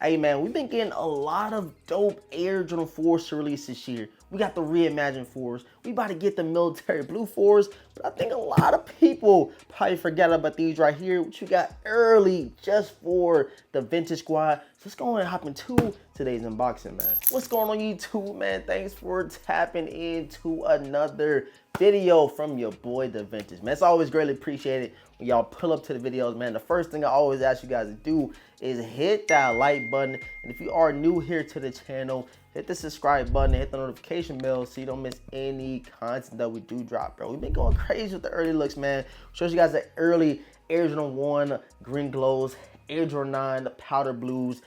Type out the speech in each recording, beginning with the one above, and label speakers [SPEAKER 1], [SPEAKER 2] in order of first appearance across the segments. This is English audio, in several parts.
[SPEAKER 1] Hey man, we've been getting a lot of dope Air Jordan 4s to release this year. We got the reimagined 4s. We about to get the military blue 4s, but I think a lot of people probably forget about these right here, which we got early just for the vintage squad. So let's go ahead and hop into today's unboxing, man. What's going on YouTube, man? Thanks for tapping into another video from your boy DeVintage, man. It's always greatly appreciated when y'all pull up to the videos, man. The first thing I always ask you guys to do is hit that like button, and if you are new here to the channel, hit the subscribe button and hit the notification bell so you don't miss any content that we do drop, bro. We've been going crazy with the early looks, man. Shows you guys the early Air Jordan 1 green glows, Air Jordan 9 the powder blues.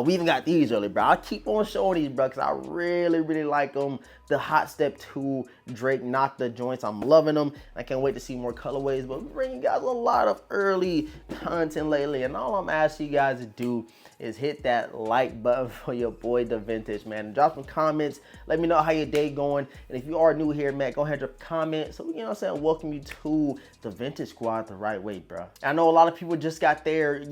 [SPEAKER 1] We even got these early, bro. I keep on showing these, bro, because I really like them. The Hot Step 2 Drake knocked the joints. I'm loving them. I can't wait to see more colorways, but we're bringing you guys a lot of early content lately, and all I'm asking you guys to do is hit that like button for your boy DeVintage, man. Drop some comments. Let me know how your day going. And if you are new here, man, go ahead and drop a comment so we, welcome you to the Vintage Squad the right way, bro. I know a lot of people just got their,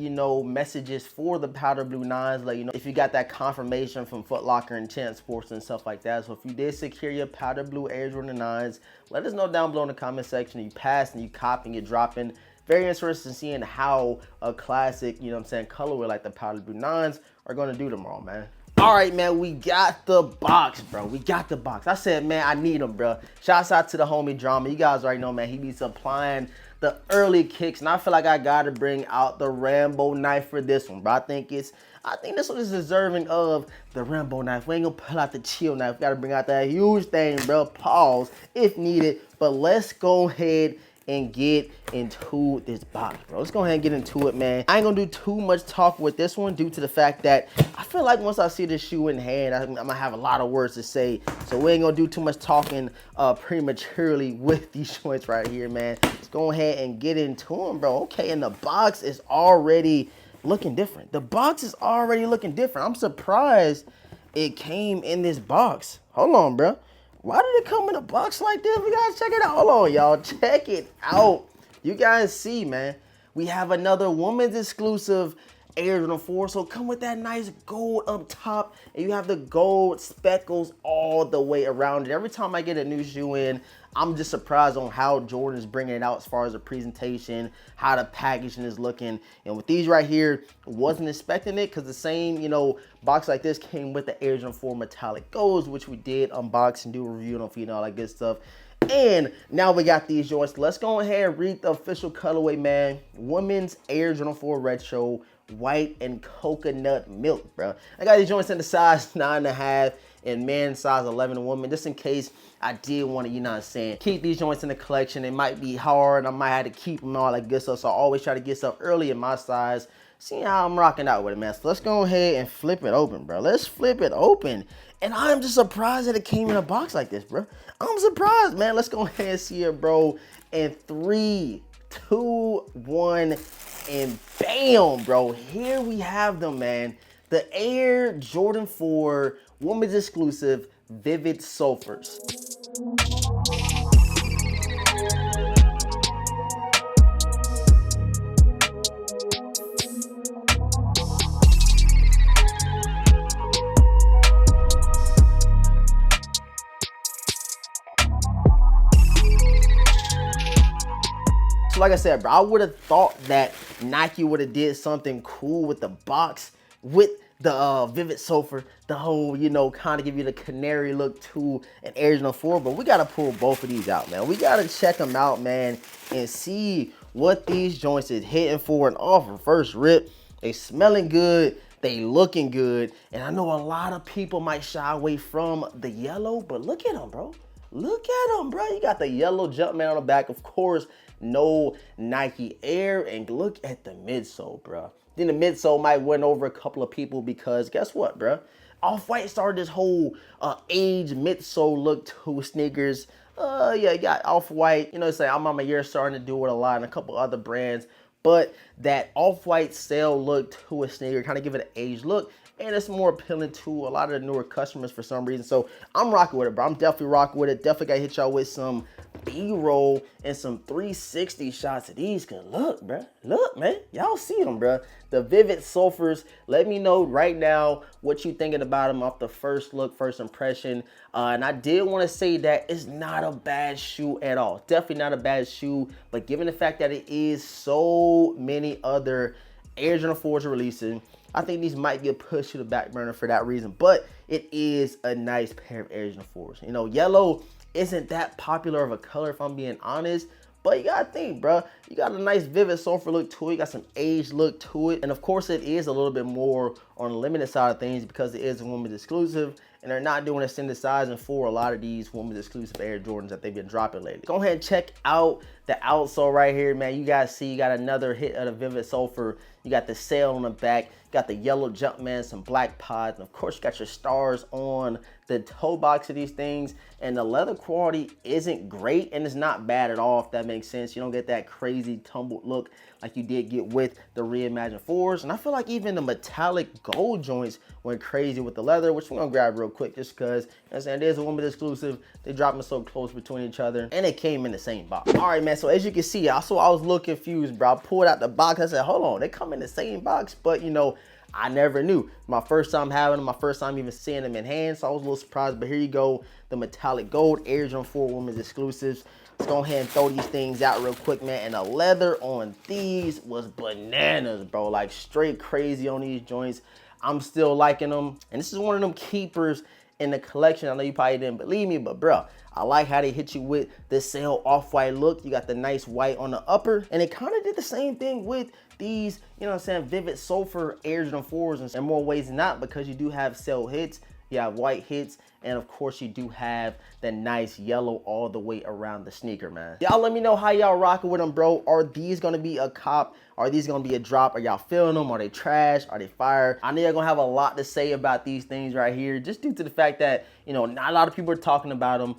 [SPEAKER 1] messages for the powder blue 9s. Like, if you got that confirmation from Foot Locker and Champ Sports and stuff like that. So if you did secure your powder blue Air Jordan 9s, let us know down below in the comment section. You passed and you copying, you're dropping. Very interested in seeing how a classic, colorway like the powder blue 9s are gonna do tomorrow, man. All right, man, we got the box, bro. We got the box. I said, man, I need them, bro. Shouts out to the homie Drama. You guys already know, man, he be supplying the early kicks, and I feel like I gotta bring out the Rambo knife for this one, bro. I think this one is deserving of the Rambo knife. We ain't gonna pull out the chill knife. We gotta bring out that huge thing, bro. Pause if needed, but let's go ahead and get into this box, bro. Let's go ahead and get into it, man. I ain't gonna do too much talk with this one due to the fact that I feel like once I see this shoe in hand, I'm gonna have a lot of words to say. So we ain't gonna do too much talking prematurely with these joints right here, man. Let's go ahead and get into them, bro. Okay, and the box is already looking different. The box is already looking different. I'm surprised it came in this box. Hold on, bro. Why did it come in a box like this? We gotta check it out. Hold on, y'all. Check it out. You guys see, man. We have another women's exclusive Air Jordan 4. So come with that nice gold up top. And you have the gold speckles all the way around it. Every time I get a new shoe in, I'm just surprised on how Jordan is bringing it out as far as the presentation, how the packaging is looking. And with these right here, wasn't expecting it because the same, box like this came with the Air Jordan 4 metallic golds, which we did unbox and do a review on, all that good stuff. And now we got these joints. Let's go ahead and read the official colorway, man. Women's Air Jordan 4 Retro, white and coconut milk, bro. I got these joints in the size 9.5 and men's size 11 and women, just in case I did want to, keep these joints in the collection. It might be hard. I might have to keep them, all that good stuff. So I always try to get stuff early in my size. See how I'm rocking out with it, man. So let's go ahead and flip it open, bro. Let's flip it open. And I'm just surprised that it came in a box like this, bro. I'm surprised, man. Let's go ahead and see it, bro. In 3, 2, 1, and bam, bro. Here we have them, man. The Air Jordan 4 women's exclusive Vivid Sulfurs. So like I said, bro, I would have thought that Nike would have did something cool with the box with the Vivid Sulfur, the whole, kind of give you the canary look to an Air Jordan 4, but we got to pull both of these out, man. We got to check them out, man, and see what these joints is hitting for. And off of first rip, they smelling good, they looking good, and I know a lot of people might shy away from the yellow, but look at them, bro. Look at them, bro. You got the yellow Jumpman on the back, of course, no Nike Air, and look at the midsole, bro. Then the midsole might win over a couple of people because guess what, bro? Off-White started this whole age midsole look to sneakers. Yeah, you got Off-White. It's like I'm on my year starting to do it a lot, and a couple other brands but that off-white sail look to a sneaker, kind of give it an aged look, and it's more appealing to a lot of the newer customers for some reason. So I'm rocking with it, bro. I'm definitely rocking with it. Definitely got to hit y'all with some B-roll and some 360 shots of these. Cause look, bro. Look, man. Y'all see them, bro. The Vivid Sulfurs. Let me know right now what you thinking about them off the first look, first impression. And I did want to say that it's not a bad shoe at all. Definitely not a bad shoe. But given the fact that it is so many other Air Jordan 4s releasing, I think these might be a push to the back burner for that reason. But it is a nice pair of Air Jordan 4s. You know, yellow isn't that popular of a color, if I'm being honest. But you gotta think, bro. You got a nice Vivid Sulfur look to it. You got some aged look to it. And of course, it is a little bit more on the limited side of things because it is a women's exclusive. And they're not doing extended sizing for a lot of these women's exclusive Air Jordans that they've been dropping lately. Go ahead and check out the outsole right here, man. You guys see, you got another hit of the Vivid Sulfur. You got the sail on the back. You got the yellow Jumpman, some black pods. And of course, you got your stars on the toe box of these things. And the leather quality isn't great, and it's not bad at all, if that makes sense. You don't get that crazy tumbled look like you did get with the reimagined 4s. And I feel like even the metallic gold joints went crazy with the leather, which we're gonna grab real quick just because, you know what I'm saying, there's a women's exclusive. They dropped them so close between each other, and they came in the same box. All right, man, so as you can see, also I was a little confused, bro. I pulled out the box. I said, hold on, they come in the same box, but you know, I never knew. My first time having them, my first time even seeing them in hand, so I was a little surprised. But here you go, the metallic gold Air Jordan 4 women's exclusives. Let's go ahead and throw these things out real quick, man. And the leather on these was bananas, bro. Like straight crazy on these joints. I'm still liking them. And this is one of them keepers in the collection. I know you probably didn't believe me, but bro, I like how they hit you with this sail off-white look. You got the nice white on the upper. And it kind of did the same thing with these, you know what I'm saying, Vivid Sulfur Air Jordan 4s in more ways than not, because you do have sail hits, you have white hits, and of course you do have the nice yellow all the way around the sneaker, man. Y'all let me know how y'all rocking with them, bro. Are these gonna be a cop? Are these gonna be a drop? Are y'all feeling them? Are they trash? Are they fire? I know y'all gonna have a lot to say about these things right here, just due to the fact that, you know, not a lot of people are talking about them.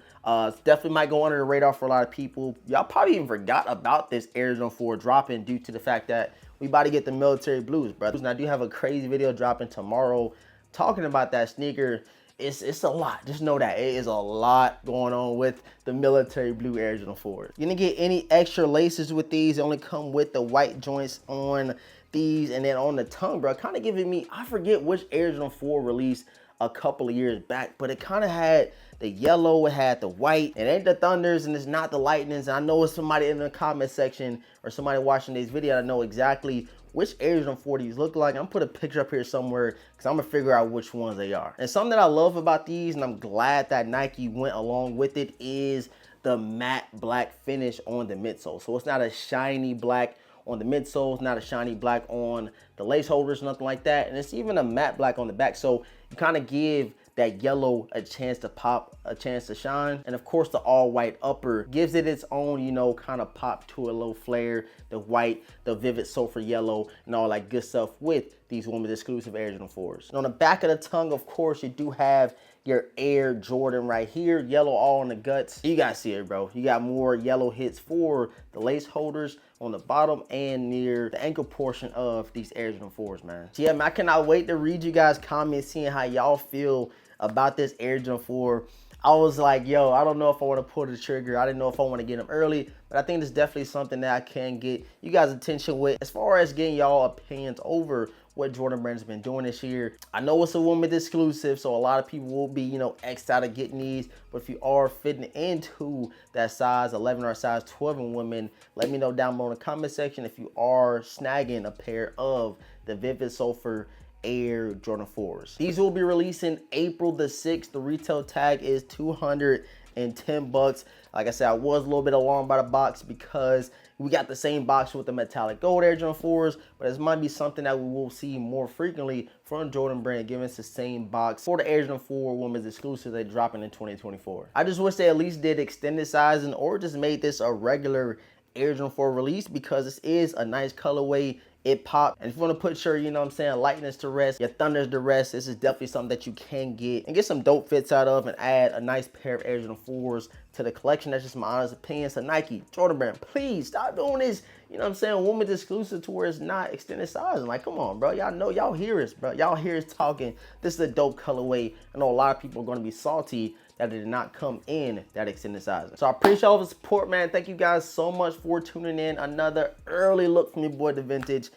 [SPEAKER 1] Definitely might go under the radar for a lot of people. Y'all probably even forgot about this Air Jordan 4 dropping due to the fact that we about to get the military blues, brothers. And I do have a crazy video dropping tomorrow talking about that sneaker. It's a lot. Just know that it is a lot going on with the military blue Air Jordan 4. You're gonna get any extra laces with these. They only come with the white joints on these, and then on the tongue, bro, kind of giving me, I forget which Air Jordan 4 released a couple of years back, but it kind of had the yellow, it had the white. It ain't the Thunders and it's not the Lightnings. And I know it's somebody in the comment section or somebody watching this video that know exactly which Air Jordan 4 these look like. I'm put a picture up here somewhere because I'm gonna figure out which ones they are. And something that I love about these, and I'm glad that Nike went along with it, is the matte black finish on the midsole. So it's not a shiny black on the midsole, it's not a shiny black on the lace holders, nothing like that. And it's even a matte black on the back. So you kind of give that yellow a chance to pop, a chance to shine. And of course the all white upper gives it its own, you know, kind of pop to a little flare. The white, the Vivid Sulfur yellow, and all that good stuff with these women's exclusive Air Jordan 4s. And on the back of the tongue, of course, you do have your Air Jordan right here, yellow all on the guts. You guys see it, bro. You got more yellow hits for the lace holders on the bottom and near the ankle portion of these Air Jordan 4s, man. So yeah, man, I cannot wait to read you guys' comments, seeing how y'all feel about this Air Jordan 4. I was like, yo, I don't know if I want to pull the trigger. I didn't know if I want to get them early, but I think it's definitely something that I can get you guys' attention with as far as getting y'all opinions over what Jordan Brand's been doing this year. I know it's a women's exclusive, so a lot of people will be, you know, X'd out of getting these, but if you are fitting into that size 11 or size 12 in women, let me know down below in the comment section if you are snagging a pair of the Vivid Sulfur Air Jordan 4s. These will be releasing April the 6th. The retail tag is $210. Like I said, I was a little bit alarmed by the box because we got the same box with the metallic gold Air Jordan 4s, but this might be something that we will see more frequently from Jordan Brand, giving us the same box for the Air Jordan 4 women's exclusive they're dropping in 2024. I just wish they at least did extended sizing or just made this a regular Air Jordan 4 release, because this is a nice colorway. It popped, and if you want to put your, you know what I'm saying, lightness to rest, your thunders to rest, this is definitely something that you can get and get some dope fits out of and add a nice pair of Air Jordan 4s to the collection. That's just my honest opinion. So Nike, Jordan Brand, please stop doing this, you know what I'm saying, women's exclusive to where it's not extended sizing. Like, come on, bro. Y'all know, y'all hear us, bro. Y'all hear us talking. This is a dope colorway. I know a lot of people are going to be salty that it did not come in that extended sizing. So I appreciate all the support, man. Thank you guys so much for tuning in. Another early look from your boy DeVintage.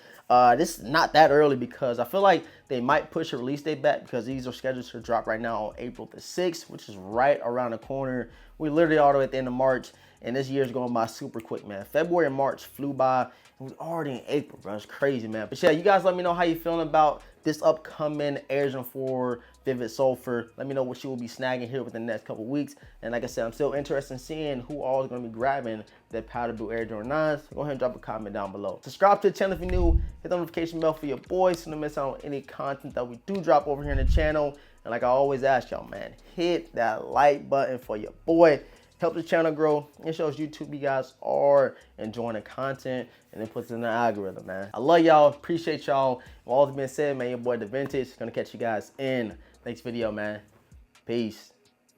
[SPEAKER 1] This is not that early because I feel like they might push a release date back because these are scheduled to drop right now on April the 6th, which is right around the corner. We literally all the way at the end of March, and this year's going by super quick, man. February and March flew by, and we're already in April, bro. It's crazy, man. But yeah, you guys let me know how you feeling about this upcoming Air Jordan 4 Vivid Sulfur. Let me know what you will be snagging here within the next couple weeks. And like I said, I'm still interested in seeing who all is going to be grabbing the powder blue Air Jordan 9s. So go ahead and drop a comment down below. Subscribe to the channel if you're new. Hit the notification bell for your boys so you don't miss out on any content that we do drop over here in the channel. And like I always ask y'all, man, hit that like button for your boy. Help the channel grow. It shows YouTube you guys are enjoying the content, and it puts it in the algorithm, man. I love y'all. Appreciate y'all. With all that's been said, man, your boy DeVintage. Gonna catch you guys in next video, man. Peace.